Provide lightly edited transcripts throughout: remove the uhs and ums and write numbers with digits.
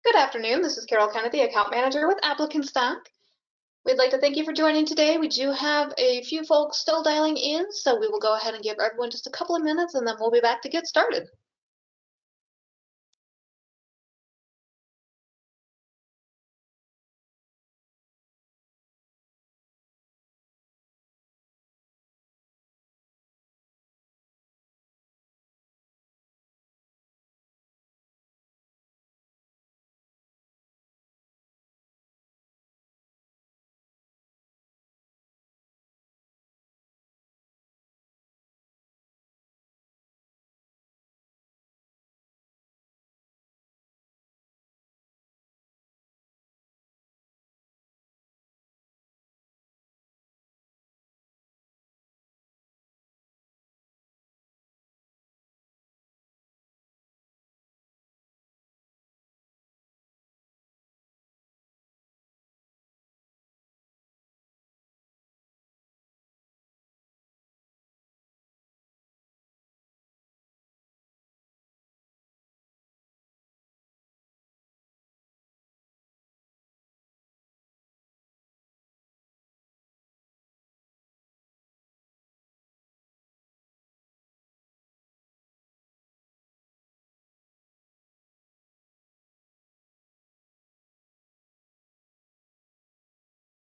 Good afternoon. This is Carol Kennedy, Account Manager with ApplicantStack. We'd like to thank you for joining today. We do have a few folks still dialing in, so we will go ahead and give everyone just a couple of minutes and then we'll be back to get started.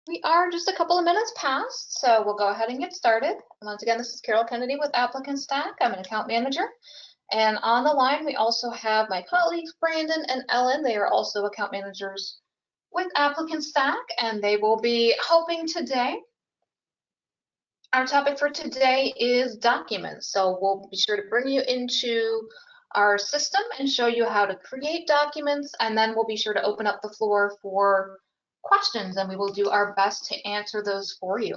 We are just a couple of minutes past, so we'll go ahead and get started. Once again, this is Carol Kennedy with ApplicantStack. I'm an account manager. And on the line, we also have my colleagues, Brandon and Ellen. They are also account managers with ApplicantStack, and they will be helping today. Our topic for today is documents. So we'll be sure to bring you into our system and show you how to create documents, and then we'll be sure to open up the floor for questions, and we will do our best to answer those for you.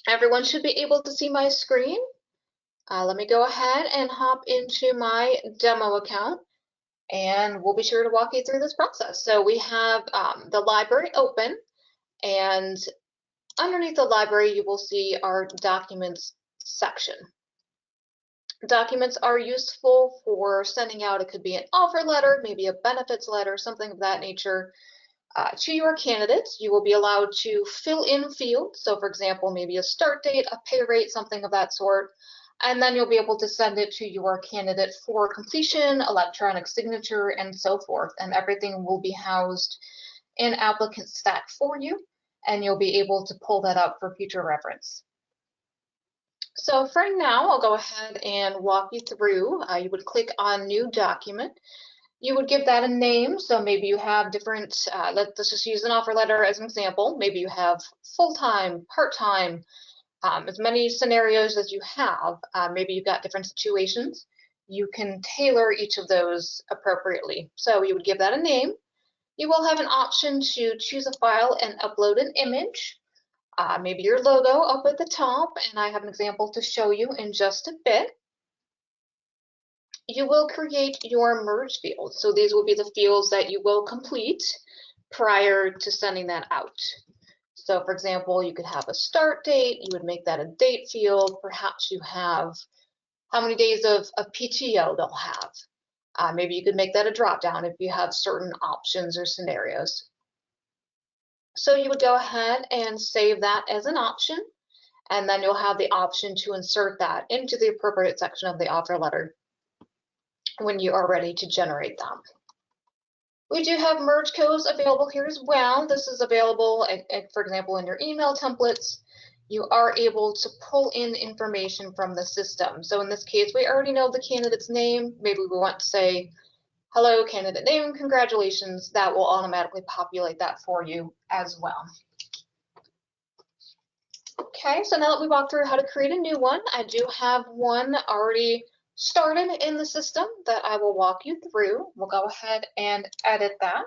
Everyone should be able to see my screen. Let me go ahead and hop into my demo account, and we'll be sure to walk you through this process. So we have the library open, and underneath the library, you will see our documents section. Documents are useful for sending out, it could be an offer letter, maybe a benefits letter, something of that nature, to your candidates. You will be allowed to fill in fields. So for example, maybe a start date, a pay rate, something of that sort. And then you'll be able to send it to your candidate for completion, electronic signature, and so forth. And everything will be housed in ApplicantStack for you, and you'll be able to pull that up for future reference. So for now, I'll go ahead and walk you through. You would click on New Document. You would give that a name. So maybe you have different, let's just use an offer letter as an example. Maybe you have full-time, part-time, as many scenarios as you have. Maybe you've got different situations. You can tailor each of those appropriately. So you would give that a name. You will have an option to choose a file and upload an image. Maybe your logo up at the top, and I have an example to show you in just a bit. You will create your merge fields. So these will be the fields that you will complete prior to sending that out. So for example, you could have a start date, you would make that a date field. Perhaps you have how many days of PTO they'll have. Maybe you could make that a drop down if you have certain options or scenarios. So you would go ahead and save that as an option, and then you'll have the option to insert that into the appropriate section of the offer letter when you are ready to generate them. We do have merge codes available here as well. This is available, for example, in your email templates. You are able to pull in information from the system. So in this case, we already know the candidate's name. Maybe we want to say, hello, candidate name, congratulations. That will automatically populate that for you as well. Okay, so now that we walked through how to create a new one, I do have one already started in the system that I will walk you through. We'll go ahead and edit that.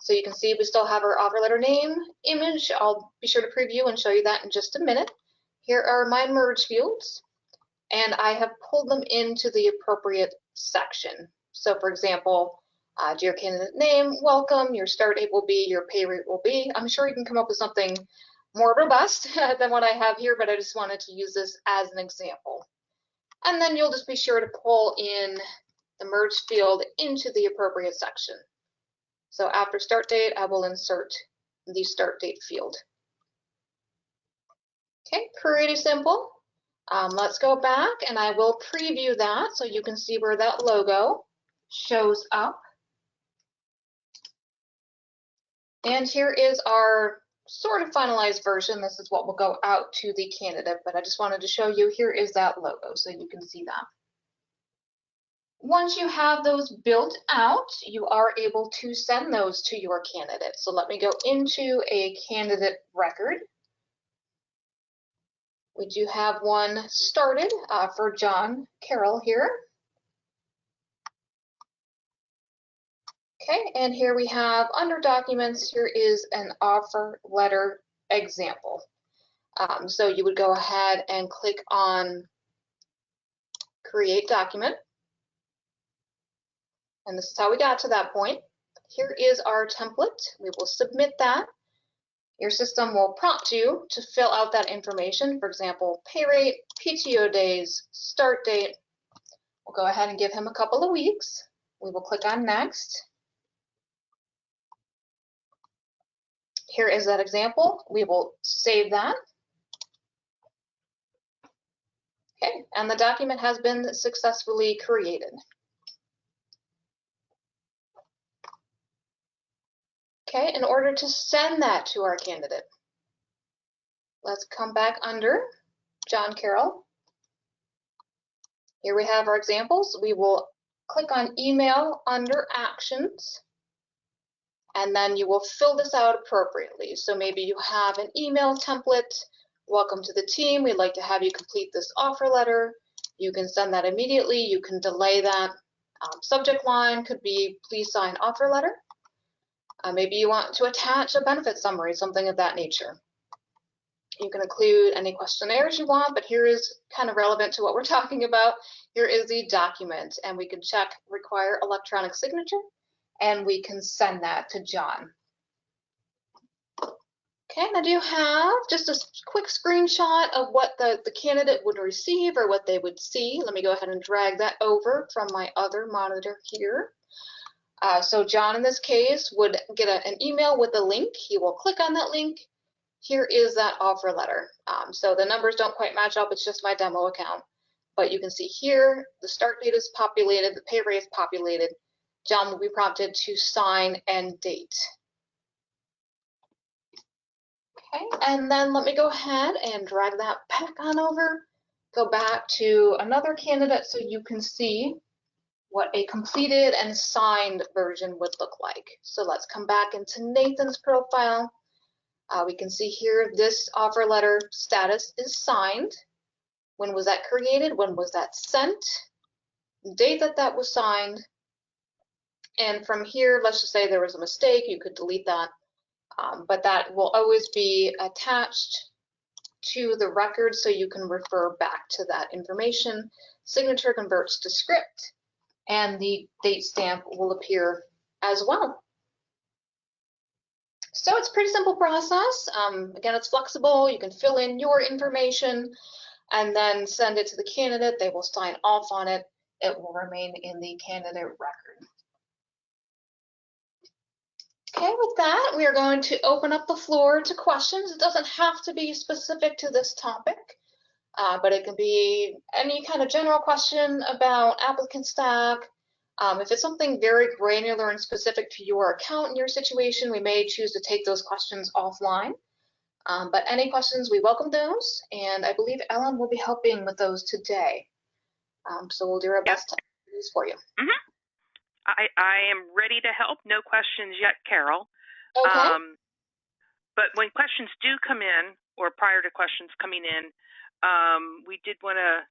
So you can see we still have our offer letter name, image. I'll be sure to preview and show you that in just a minute. Here are my merge fields, and I have pulled them into the appropriate section. So for example, dear candidate name, welcome, your start date will be, your pay rate will be. I'm sure you can come up with something more robust than what I have here, but I just wanted to use this as an example. And then you'll just be sure to pull in the merged field into the appropriate section. So after start date, I will insert the start date field. Okay, pretty simple. Let's go back and I will preview that so you can see where that logo shows up. And here is our sort of finalized version. This is what will go out to the candidate, but I just wanted to show you, here is that logo so you can see that. Once you have those built out, you are able to send those to your candidate. So let me go into a candidate record. We do have one started for John Carroll here. Okay, and here we have under documents, here is an offer letter example. So you would go ahead and click on create document. And this is how we got to that point. Here is our template. We will submit that. Your system will prompt you to fill out that information. For example, pay rate, PTO days, start date. We'll go ahead and give him a couple of weeks. We will click on next. Here is that example. We will save that. Okay, and the document has been successfully created. Okay, in order to send that to our candidate, let's come back under John Carroll. Here we have our examples. We will click on email under actions, and then you will fill this out appropriately. So maybe you have an email template. Welcome to the team. We'd like to have you complete this offer letter. You can send that immediately. You can delay that. Subject line could be please sign offer letter. Maybe you want to attach a benefit summary, something of that nature. You can include any questionnaires you want, but here is kind of relevant to what we're talking about. Here is the document, and we can check require electronic signature, and we can send that to John. Okay, and I do have just a quick screenshot of what the candidate would receive or what they would see. Let me go ahead and drag that over from my other monitor here. So John, in this case, would get an email with a link. He will click on that link. Here is that offer letter. So the numbers don't quite match up. It's just my demo account. But you can see here, the start date is populated, the pay rate is populated. John will be prompted to sign and date. Okay, and then let me go ahead and drag that back on over. Go back to another candidate so you can see what a completed and signed version would look like. So let's come back into Nathan's profile. We can see here this offer letter status is signed. When was that created? When was that sent? The date that was signed. And from here, let's just say there was a mistake. You could delete that. But that will always be attached to the record so you can refer back to that information. Signature converts to script, and the date stamp will appear as well. So it's a pretty simple process. Again, it's flexible. You can fill in your information and then send it to the candidate. They will sign off on it. It will remain in the candidate record. Okay, with that, we are going to open up the floor to questions. It doesn't have to be specific to this topic, but it can be any kind of general question about ApplicantStack. If it's something very granular and specific to your account and your situation, we may choose to take those questions offline. But any questions, we welcome those, and I believe Ellen will be helping with those today. So we'll do our best to answer these for you. Mm-hmm. I am ready to help. No questions yet, Carol. Okay. But when questions do come in, or prior to questions coming in, we did want to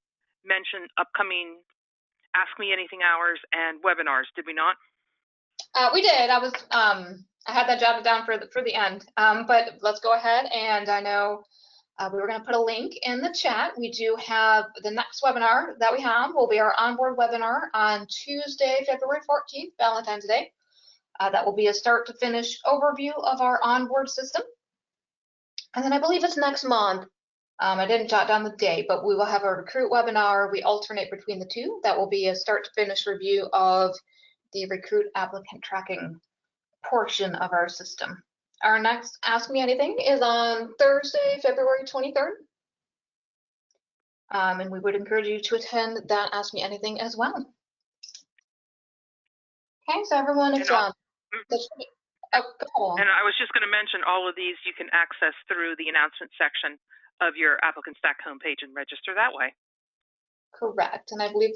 mention upcoming Ask Me Anything hours and webinars, did we not? We did. I had that jotted down for the end. But let's go ahead, and I know we were going to put a link in the chat. We do have the next webinar that we have will be our onboard webinar on Tuesday, February 14th, Valentine's Day. That will be a start to finish overview of our onboard system. And then I believe it's next month. I didn't jot down the day, but we will have a recruit webinar. We alternate between the two. That will be a start to finish review of the recruit applicant tracking portion of our system. Our next Ask Me Anything is on Thursday, February 23rd. And we would encourage you to attend that Ask Me Anything as well. Okay, so everyone is And I was just going to mention all of these you can access through the announcement section of your ApplicantStack homepage and register that way. Correct, and I believe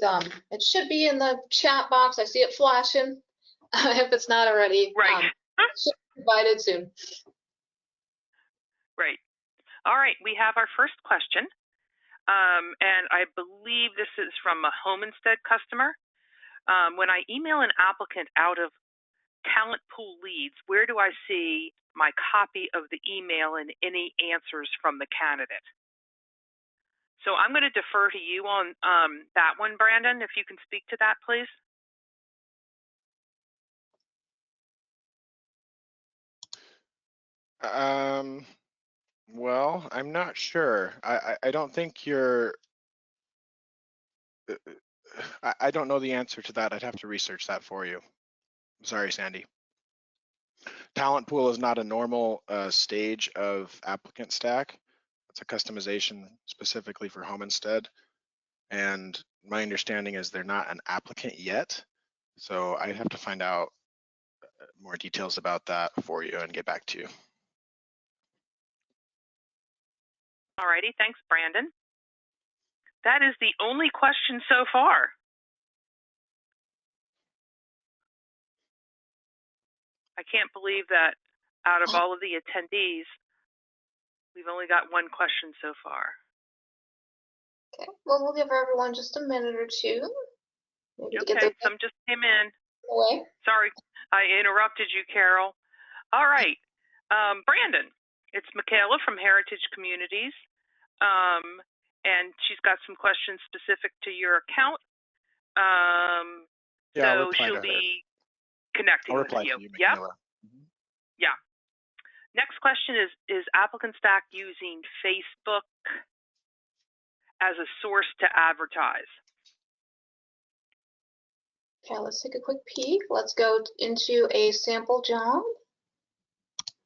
it should be in the chat box. I see it flashing. If it's not already, right. It should be provided soon. Right. All right, we have our first question, and I believe this is from a Homestead customer. When I email an applicant out of talent pool leads, where do I see my copy of the email and any answers from the candidate? So I'm going to defer to you on that one, Brandon, if you can speak to that, please. Well, I'm not sure. I don't think you're. I don't know the answer to that. I'd have to research that for you. Sorry, Sandy. Talent pool is not a normal stage of ApplicantStack. It's a customization specifically for Homestead. And my understanding is they're not an applicant yet. So I'd have to find out more details about that for you and get back to you. All righty, thanks, Brandon. That is the only question so far. I can't believe that out of all of the attendees, we've only got one question so far. Okay, well, we'll give everyone just a minute or two. Maybe to get Okay, some just came in. away. Sorry, I interrupted you, Carol. All right, Brandon, it's Michaela from Heritage Communities, and she's got some questions specific to your account. Yeah, so she'll be connecting with you. Yeah. Yeah. Next question is ApplicantStack using Facebook as a source to advertise? Okay, let's take a quick peek. Let's go into a sample job.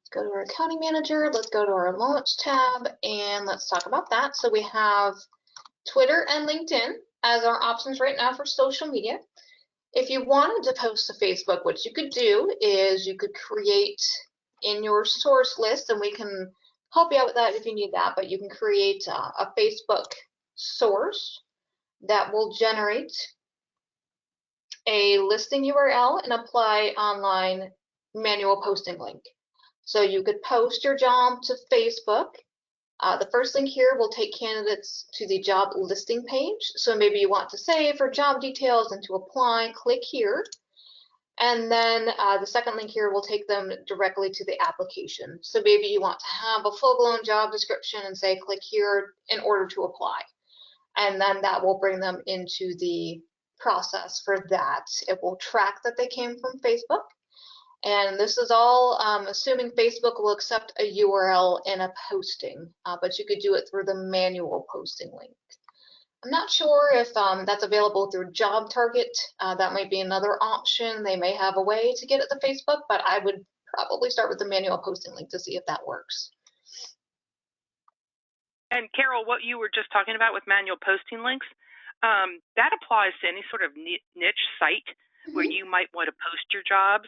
Let's go to our accounting manager. Let's go to our launch tab and let's talk about that. So we have Twitter and LinkedIn as our options right now for social media. If you wanted to post to Facebook, what you could do is you could create in your source list, and we can help you out with that if you need that, but you can create a Facebook source that will generate a listing URL and apply online manual posting link. So you could post your job to Facebook. The first link here will take candidates to the job listing page. So maybe you want to say for job details and to apply, click here. And then the second link here will take them directly to the application. So maybe you want to have a full-blown job description and say click here in order to apply. And then that will bring them into the process for that. It will track that they came from Facebook. And this is all assuming Facebook will accept a URL in a posting, but you could do it through the manual posting link. I'm not sure if that's available through Job Target. That might be another option. They may have a way to get it to Facebook, but I would probably start with the manual posting link to see if that works. And Carol, what you were just talking about with manual posting links, that applies to any sort of niche site where you might want to post your jobs.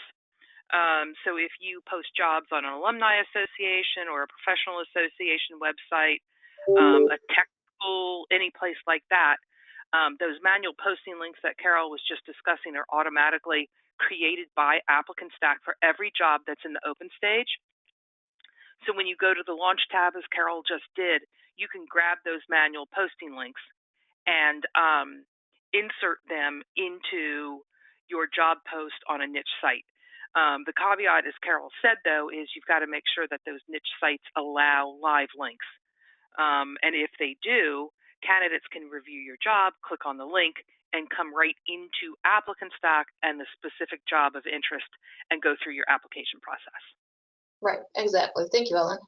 So if you post jobs on an alumni association or a professional association website, a tech school, any place like that, those manual posting links that Carol was just discussing are automatically created by ApplicantStack for every job that's in the open stage. So when you go to the launch tab, as Carol just did, you can grab those manual posting links and insert them into your job post on a niche site. The caveat, as Carol said, though, is you've got to make sure that those niche sites allow live links. And if they do, candidates can review your job, click on the link, and come right into ApplicantStack and the specific job of interest and go through your application process. Right, exactly. Thank you, Ellen.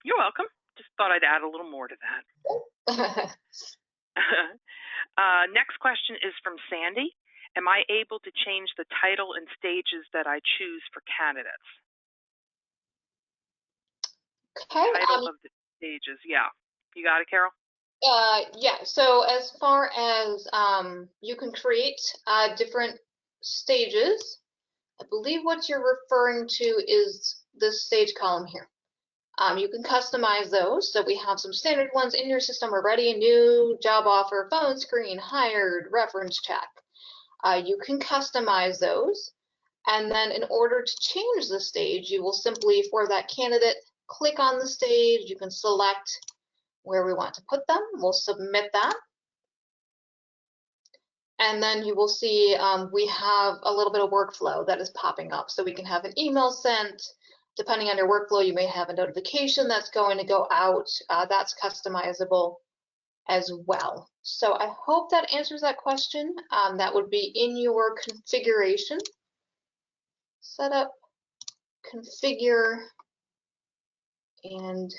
You're welcome. Just thought I'd add a little more to that. Next question is from Sandy. Am I able to change the title and stages that I choose for candidates? Okay. Title of the stages, yeah. You got it, Carol? Yeah, so as far as you can create different stages, I believe what you're referring to is this stage column here. You can customize those. So we have some standard ones in your system already: new, job offer, phone screen, hired, reference check. You can customize those. And then in order to change the stage, you will simply, for that candidate, click on the stage. You can select where we want to put them. We'll submit that. And then you will see we have a little bit of workflow that is popping up. So we can have an email sent. Depending on your workflow, you may have a notification that's going to go out. That's customizable as well. So I hope that answers that question. That would be in your configuration. Setup, configure, and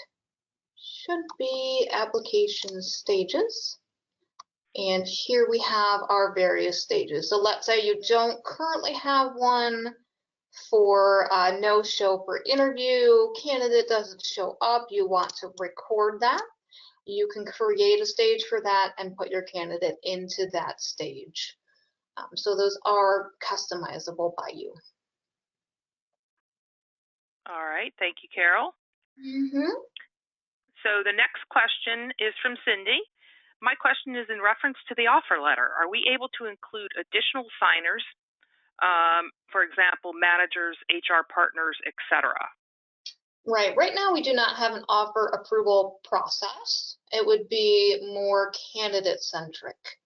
should be application stages. And here we have our various stages. So let's say you don't currently have one for no show for interview, candidate doesn't show up, you want to record that. You can create a stage for that and put your candidate into that stage. So those are customizable by you. All right, thank you, Carol. So the next question is from Cindy. My question is in reference to the offer letter. Are we able to include additional signers, for example, managers, HR partners, etc.? Right. Right now, we do not have an offer approval process. It would be more candidate centric.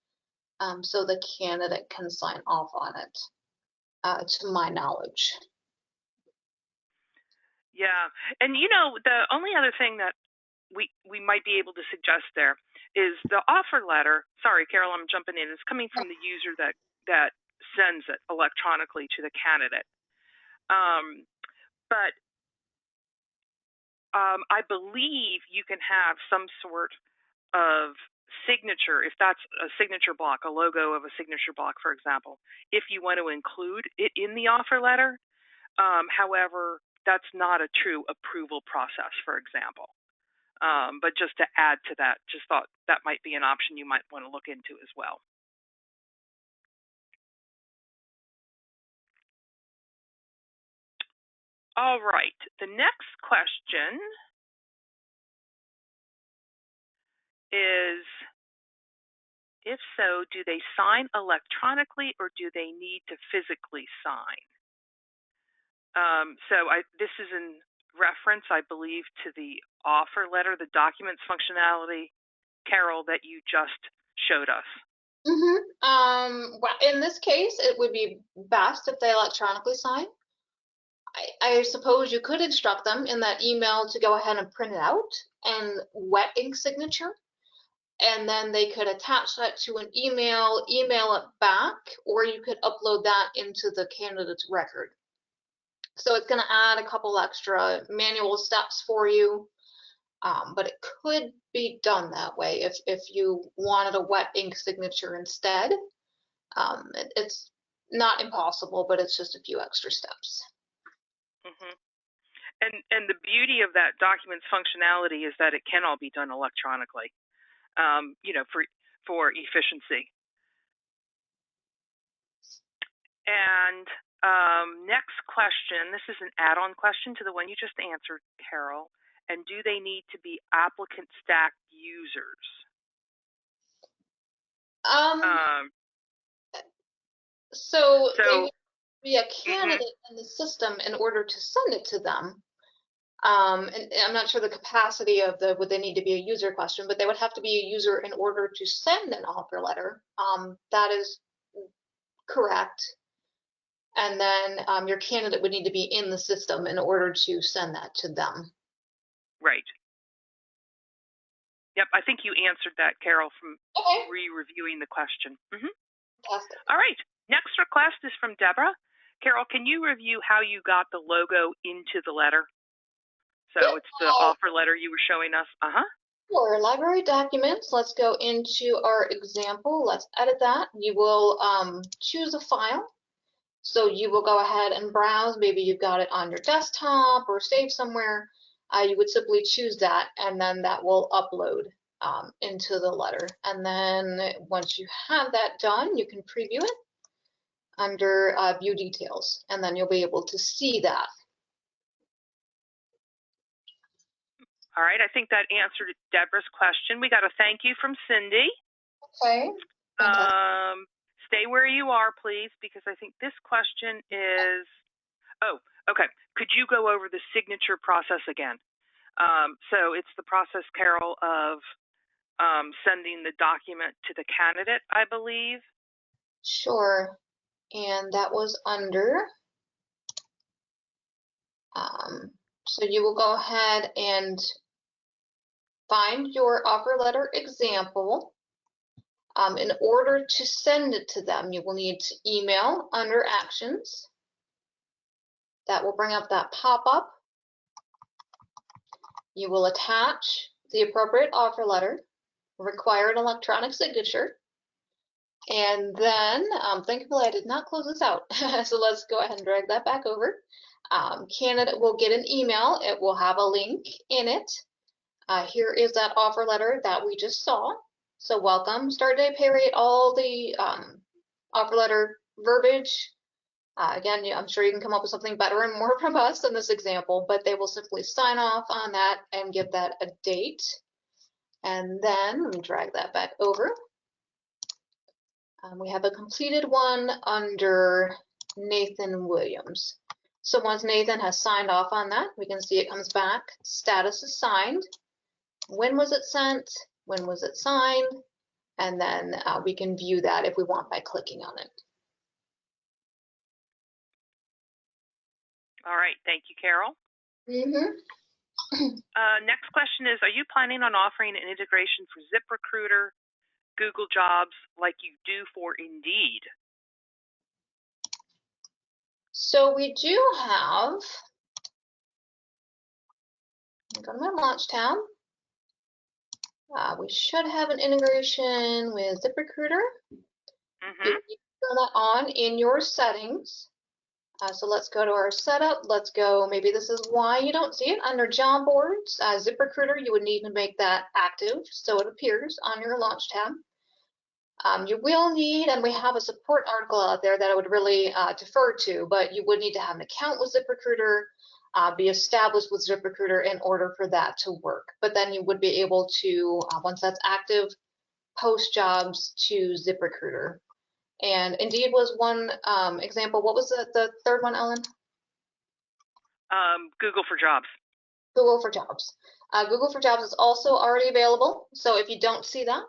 So the candidate can sign off on it, to my knowledge. Yeah, and you know, the only other thing that we might be able to suggest there is the offer letter. Sorry, Carol, I'm jumping in. It's coming from the user that sends it electronically to the candidate. But I believe you can have some sort of signature, if that's a signature block, a logo of a signature block, for example, if you want to include it in the offer letter. However, that's not a true approval process, for example. But just to add to that, just thought that might be an option you might want to look into as well. All right, the next question is, if so, do they sign electronically or do they need to physically sign? This is in reference, I believe, to the offer letter, the documents functionality, Carol, that you just showed us. Well, in this case, it would be best if they electronically sign. I suppose you could instruct them in that email to go ahead and print it out and wet ink signature, and then they could attach that to an email it back, or you could upload that into the candidate's record. So it's going to add a couple extra manual steps for you, but it could be done that way if you wanted a wet ink signature instead. It's not impossible, but it's just a few extra steps. And the beauty of that documents functionality is that it can all be done electronically, you know, for efficiency. And next question, this is an add-on question to the one you just answered, Carol. And do they need to be ApplicantStack users? So they would be a candidate in the system in order to send it to them. And I'm not sure the capacity of would they need to be a user question, but they would have to be a user in order to send an offer letter. That is correct. And then your candidate would need to be in the system in order to send that to them. Right. Yep, I think you answered that, Carol, from re-reviewing the question. Fantastic. All right, next request is from Deborah. Carol, can you review how you got the logo into the letter? So it's the offer letter you were showing us. For library documents, let's go into our example. Let's edit that. You will choose a file. So you will go ahead and browse. Maybe you've got it on your desktop or saved somewhere. You would simply choose that, and then that will upload into the letter. And then once you have that done, you can preview it under View Details, and then you'll be able to see that. All right, I think that answered Deborah's question. We got a thank you from Cindy. Okay. Stay where you are, please, because I think this question is, oh, okay. Could you go over the signature process again? So it's the process, Carol, of sending the document to the candidate, I believe. Sure. And that was under, so you will go ahead and find your offer letter example. In order to send it to them, you will need to email under Actions. That will bring up that pop-up. You will attach the appropriate offer letter, require an electronic signature, and then, thankfully I did not close this out, so let's go ahead and drag that back over. Candidate will get an email. It will have a link in it. Here is that offer letter that we just saw. So welcome, start date, pay rate, all the offer letter verbiage. Again, I'm sure you can come up with something better and more robust than this example, but they will simply sign off on that and give that a date. And then let me drag that back over. We have a completed one under Nathan Williams. So once Nathan has signed off on that, we can see it comes back, status is signed. When was it sent? When was it signed? And then we can view that if we want by clicking on it. All right, thank you, Carol. Next question is, are you planning on offering an integration for ZipRecruiter, Google Jobs, like you do for Indeed? So we do have, go to my Launch tab. We should have an integration with ZipRecruiter. You turn that on in your settings. So let's go to our setup. Let's go, maybe this is why you don't see it under job boards. ZipRecruiter, you would need to make that active so it appears on your Launch tab. You will need, and we have a support article out there that I would really defer to, but you would need to have an account with ZipRecruiter, be established with ZipRecruiter in order for that to work. But then you would be able to, once that's active, post jobs to ZipRecruiter. And Indeed was one example. What was the third one, Ellen? Google for Jobs. Google for Jobs. Google for Jobs is also already available. So if you don't see that,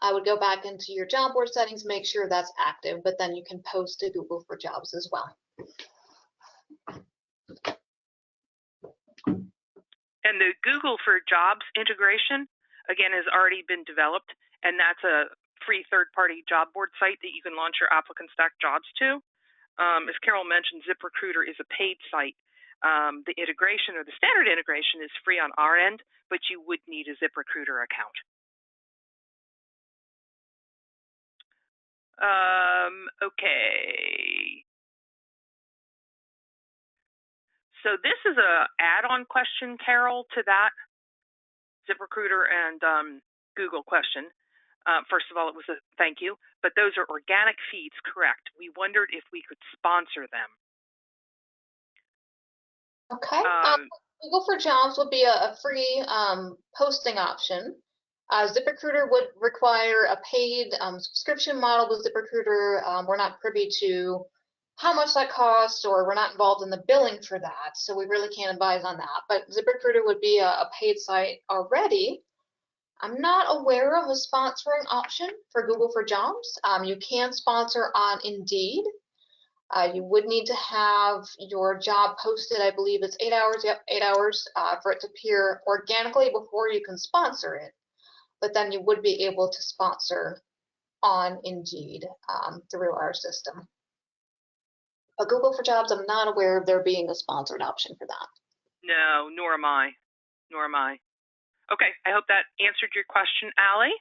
I would go back into your job board settings, make sure that's active, but then you can post to Google for Jobs as well. And the Google for Jobs integration, again, has already been developed, and that's a free third-party job board site that you can launch your ApplicantStack jobs to. As Carol mentioned, ZipRecruiter is a paid site. The integration or the standard integration is free on our end, but you would need a ZipRecruiter account. Okay. So this is a add-on question, Carol, to that ZipRecruiter and Google question. First of all, it was a thank you, but those are organic feeds, correct? We wondered if we could sponsor them. Okay. Google for Jobs would be a free posting option. ZipRecruiter would require a paid subscription model with ZipRecruiter. We're not privy to how much that costs, or we're not involved in the billing for that, so we really can't advise on that. But ZipRecruiter would be a paid site already. I'm not aware of a sponsoring option for Google for Jobs. You can sponsor on Indeed. You would need to have your job posted, I believe it's 8 hours, yep, 8 hours for it to appear organically before you can sponsor it. But then you would be able to sponsor on Indeed through our system. But Google for Jobs, I'm not aware of there being a sponsored option for that. No, nor am I. Nor am I. Okay, I hope that answered your question, Allie.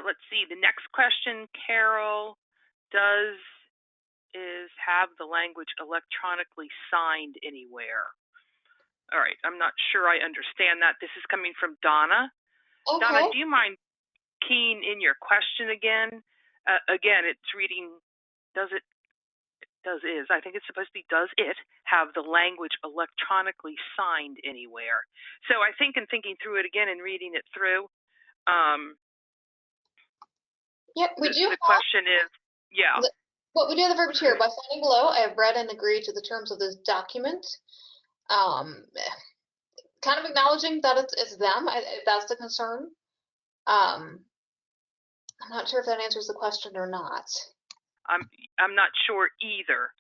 Let's see, the next question, Carol, is have the language electronically signed anywhere? All right, I'm not sure I understand that. This is coming from Donna. Okay. Donna, do you mind keying in your question again? Again, it's reading, I think it's supposed to be, does it have the language electronically signed anywhere? So I think in thinking through it again and reading it through, Yep, we do. The question is, yeah. What we do in the verbiage here, by signing below, I have read and agreed to the terms of this document. Kind of acknowledging that it's them, if that's the concern. I'm not sure if that answers the question or not. I'm not sure either.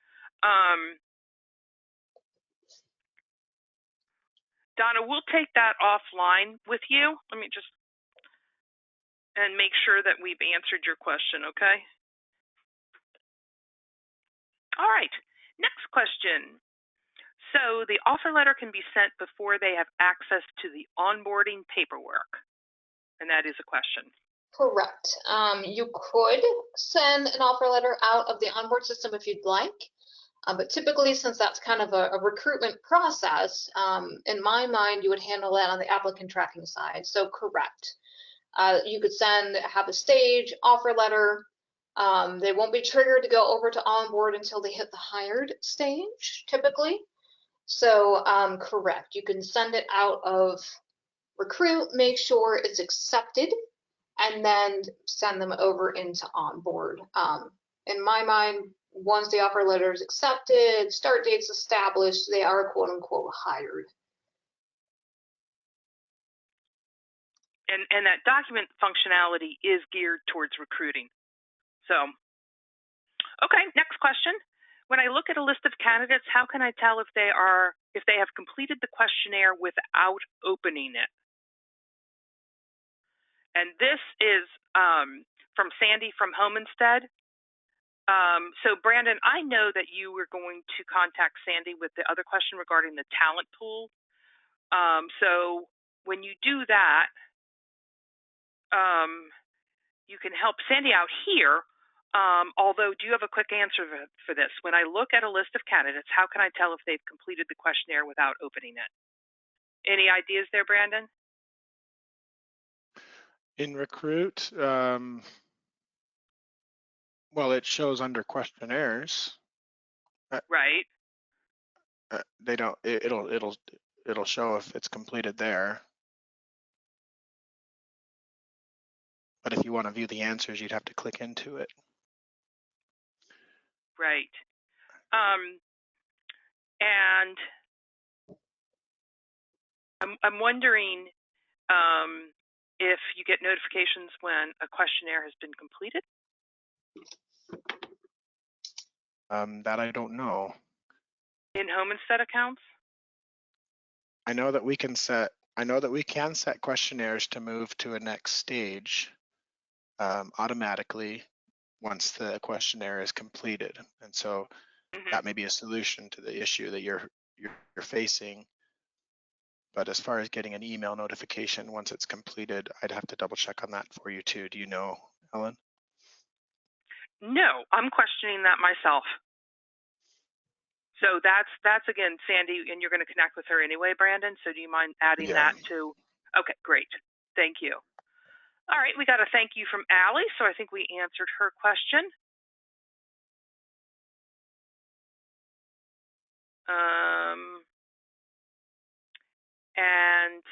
Donna, we'll take that offline with you. Let me just and make sure that we've answered your question, okay? All right, next question. So the offer letter can be sent before they have access to the onboarding paperwork, and that is a question. Correct. You could send an offer letter out of the onboard system if you'd like, but typically, since that's kind of a recruitment process, in my mind, you would handle that on the applicant tracking side. So correct. You could have a stage offer letter. They won't be triggered to go over to onboard until they hit the hired stage, typically. So correct. You can send it out of recruit, make sure it's accepted, and then send them over into onboard. In my mind, once the offer letter is accepted, start date's established, they are quote unquote hired. And that document functionality is geared towards recruiting. So, okay, next question. When I look at a list of candidates, how can I tell if they have completed the questionnaire without opening it? And this is from Sandy from Homestead. So Brandon, I know that you were going to contact Sandy with the other question regarding the talent pool. So when you do that, you can help Sandy out here. Although, do you have a quick answer for this? When I look at a list of candidates, how can I tell if they've completed the questionnaire without opening it? Any ideas there, Brandon? In Recruit, well, it shows under questionnaires. Right. They don't. It'll show if it's completed there. But if you want to view the answers, you'd have to click into it. Right. And I'm wondering if you get notifications when a questionnaire has been completed. That I don't know. In Homestead accounts? I know that we can set questionnaires to move to a next stage automatically once the questionnaire is completed, and so that may be a solution to the issue that you're facing. But as far as getting an email notification once it's completed, I'd have to double check on that for you too. Do you know, Ellen? No, I'm questioning that myself. So that's again, Sandy, and you're going to connect with her anyway, Brandon. So do you mind adding that to? Okay, great. Thank you. All right, we got a thank you from Allie. So I think we answered her question. And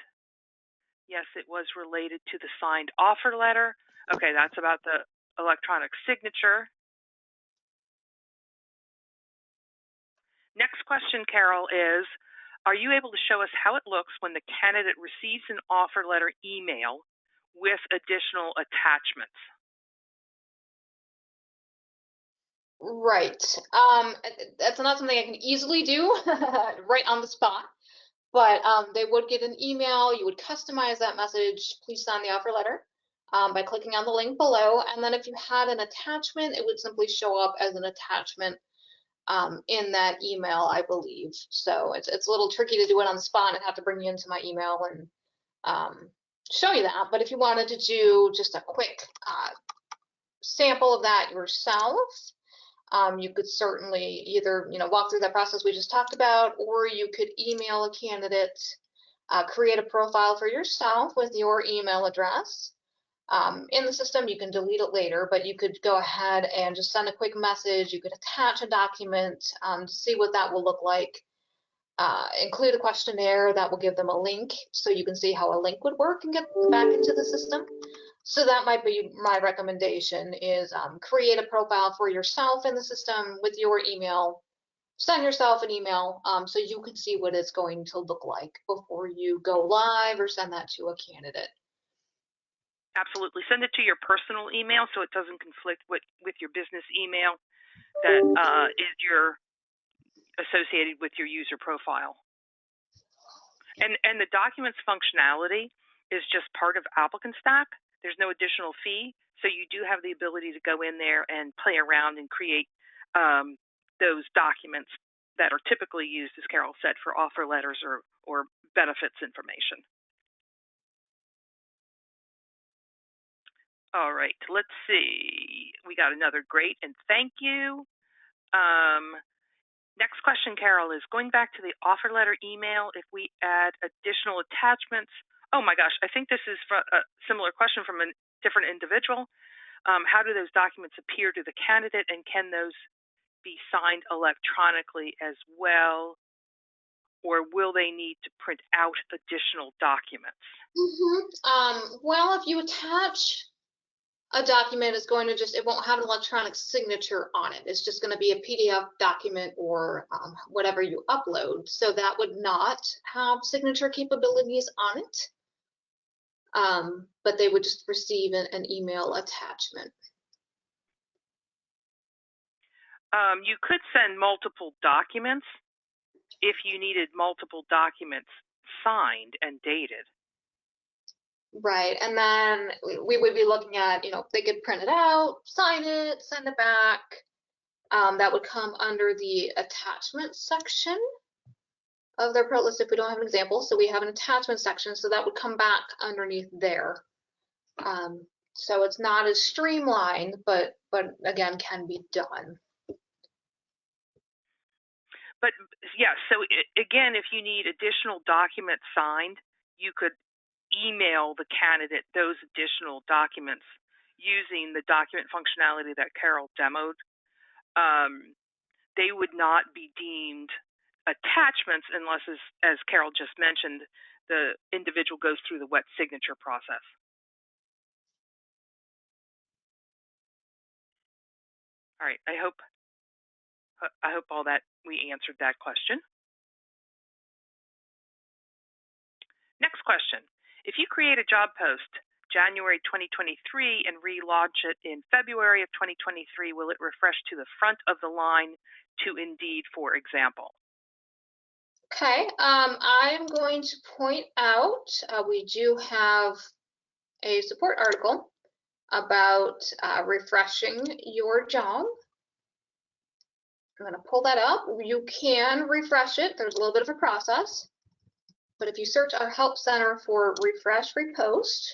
yes, it was related to the signed offer letter. Okay, that's about the electronic signature. Next question, Carol, is, are you able to show us how it looks when the candidate receives an offer letter email with additional attachments? Right. That's not something I can easily do right on the spot, but they would get an email. You would customize that message. Please sign the offer letter by clicking on the link below. And then if you had an attachment, it would simply show up as an attachment in that email, I believe. So it's a little tricky to do it on the spot and have to bring you into my email and show you that. But if you wanted to do just a quick sample of that yourself, you could certainly either walk through that process we just talked about, or you could email a candidate, create a profile for yourself with your email address. In the system, you can delete it later, but you could go ahead and just send a quick message. You could attach a document to see what that will look like. Include a questionnaire that will give them a link so you can see how a link would work and get back into the system. So that might be my recommendation, is create a profile for yourself in the system with your email. Send yourself an email so you can see what it's going to look like before you go live or send that to a candidate. Absolutely. Send it to your personal email so it doesn't conflict with your business email that is associated with your user profile. And the documents functionality is just part of ApplicantStack. There's no additional fee, so you do have the ability to go in there and play around and create those documents that are typically used, as Carol said, for offer letters or benefits information. All right, let's see. We got another great and thank you. Next question, Carol, is going back to the offer letter email. If we add additional attachments, oh my gosh, I think this is a similar question from a different individual. How do those documents appear to the candidate, and can those be signed electronically as well, or will they need to print out additional documents? Well, if you attach a document, is going to it won't have an electronic signature on it. It's just going to be a PDF document or whatever you upload. So that would not have signature capabilities on it. But they would just receive an email attachment. You could send multiple documents if you needed multiple documents signed and dated. Right, and then we would be looking at, they could print it out, sign it, send it back. That would come under the attachment section of their pro list if we don't have an example. So we have an attachment section, so that would come back underneath there. So it's not as streamlined, but again, can be done. But yeah, so again, if you need additional documents signed, you could email the candidate those additional documents using the document functionality that Carol demoed. They would not be deemed attachments unless, as Carol just mentioned, the individual goes through the wet signature process. All right, I hope all that we answered that question. Next question. If you create a job post January 2023 and relaunch it in February of 2023, will it refresh to the front of the line to Indeed, for example? Okay, I'm going to point out we do have a support article about refreshing your job. I'm going to pull that up. You can refresh it. There's a little bit of a process. But if you search our help center for refresh repost,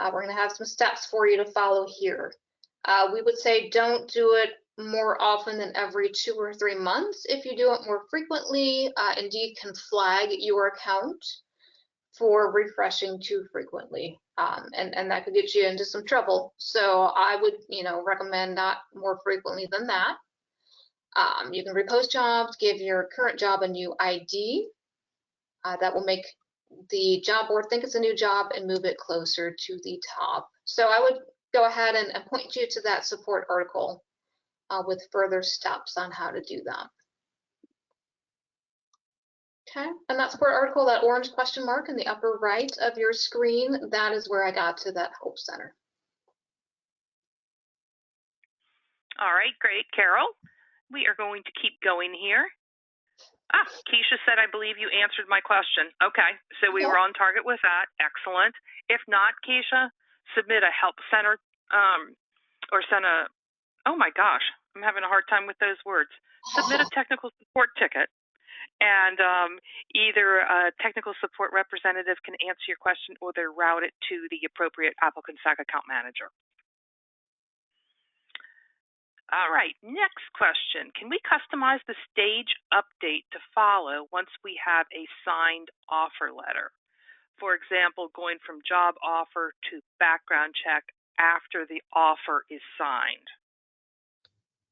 we're going to have some steps for you to follow here. We would say don't do it more often than every 2 or 3 months. If you do it more frequently, Indeed can flag your account for refreshing too frequently, and that could get you into some trouble. So I would, recommend not more frequently than that. You can repost jobs, give your current job a new ID. That will make the job board think it's a new job and move it closer to the top. So I would go ahead and point you to that support article with further steps on how to do that. Okay, and that support article, that orange question mark in the upper right of your screen, that is where I got to that Help Center. All right, great, Carol. We are going to keep going here. Keisha said, I believe you answered my question. Okay, so we were on target with that. Excellent. If not, Keisha, submit a help center or send a, oh my gosh, I'm having a hard time with those words. Submit a technical support ticket, and either a technical support representative can answer your question or they route it to the appropriate ApplicantStack account manager. All right, next question. Can we customize the stage update to follow once we have a signed offer letter? For example, going from job offer to background check after the offer is signed.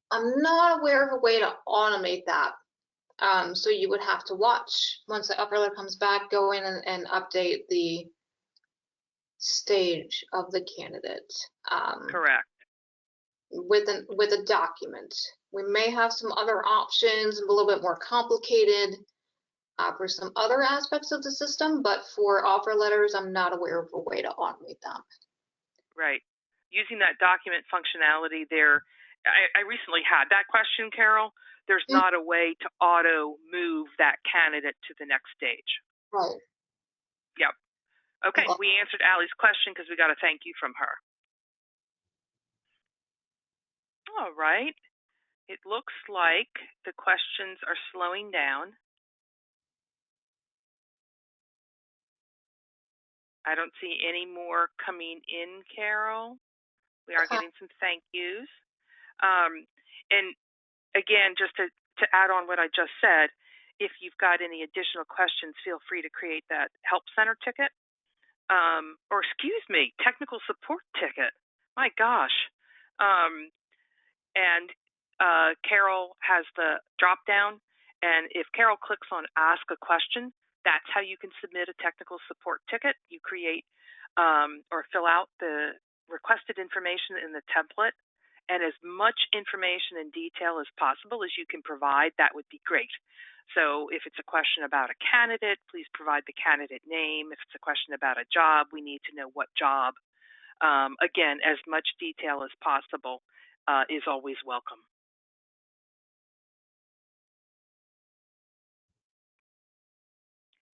I'm not aware of a way to automate that. So you would have to watch once the offer letter comes back, go in and update the stage of the candidate. Correct. With a document. We may have some other options, a little bit more complicated for some other aspects of the system, but for offer letters, I'm not aware of a way to automate them. Right. Using that document functionality there, I recently had that question, Carol. There's not a way to auto move that candidate to the next stage. Right. Yep. Okay, we answered Allie's question because we got a thank you from her. All right. It looks like the questions are slowing down. I don't see any more coming in, Carol. We are getting some thank yous. And again, just to add on what I just said, if you've got any additional questions, feel free to create that Help Center ticket. Or excuse me, technical support ticket. My gosh. And Carol has the drop down. And if Carol clicks on Ask a Question, that's how you can submit a technical support ticket. You create or fill out the requested information in the template. And as much information and detail as possible as you can provide, that would be great. So if it's a question about a candidate, please provide the candidate name. If it's a question about a job, we need to know what job. Again, as much detail as possible is always welcome.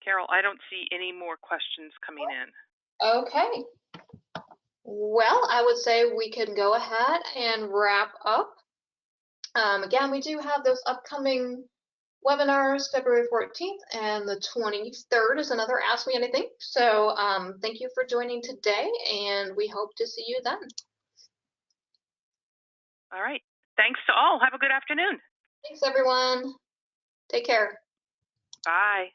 Carol, I don't see any more questions coming in. Okay. Well, I would say we can go ahead and wrap up. Again, we do have those upcoming webinars, February 14th and the 23rd is another Ask Me Anything. So thank you for joining today, and we hope to see you then. All right. Thanks to all. Have a good afternoon. Thanks, everyone. Take care. Bye.